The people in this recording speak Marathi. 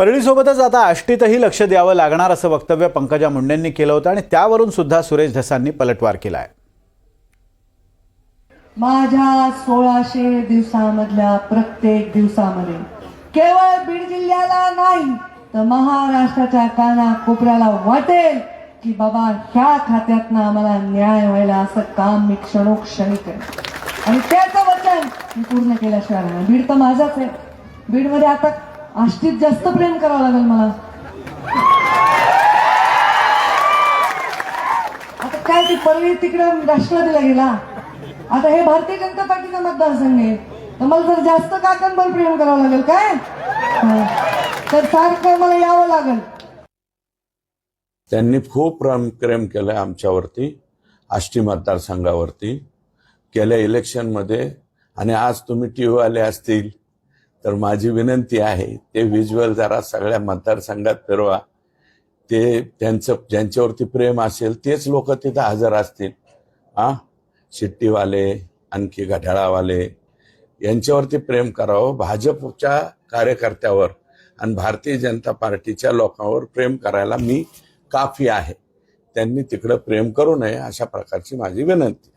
परळीसोबतच आता आष्टीतही लक्ष द्यावं लागणार असं वक्तव्य पंकजा मुंडेंनी केलं होतं आणि त्यावरून सुद्धा सुरेश धसांनी पलटवार केलाय। माझ्या 1600 दिवसांमधल्या प्रत्येक दिवसामध्ये केवळ बीड जिल्ह्याला नाही तर महाराष्ट्राच्या कानाकोपऱ्याला वाटेल की बाबा ह्या खात्यातनं आम्हाला न्याय व्हायला असं काम मी क्षणोक्षणी करेन आणि त्याचं वचन मी पूर्ण केल्याशिवाय राहणार। बीड तर माझाच आहे। बीडमध्ये आता आष्टीत जास्त प्रेम करावं लागेल मला। आता काय ती परळी तिकडं राष्ट्रवादीला गेला, आता हे भारतीय जनता पार्टीचा मतदारसंघ आहे, तर मला जर जास्त काकांवर प्रेम करावं लागेल काय, तर सारखं मला यावं लागेल। त्यांनी खूप प्रेम केलं आमच्यावरती, आष्टी मतदारसंघावरती गेल्या इलेक्शनमध्ये। आणि आज तुम्ही टीव्ही आले असतील तर माझी विनंती आहे ते व्हिज्युअल जरा सगळ्या मतदारसंघात फिरवा। ते त्यांचं ज्यांच्यावरती प्रेम असेल तेच लोक तिथं हजर असतील। शिट्टीवाले, आणखी घड्याळावाले यांच्यावरती प्रेम करावं। भाजपच्या कार्यकर्त्यावर आणि भारतीय जनता पार्टीच्या लोकांवर प्रेम करायला मी काफी आहे। त्यांनी तिकडं प्रेम करू नये अशा प्रकारची माझी विनंती।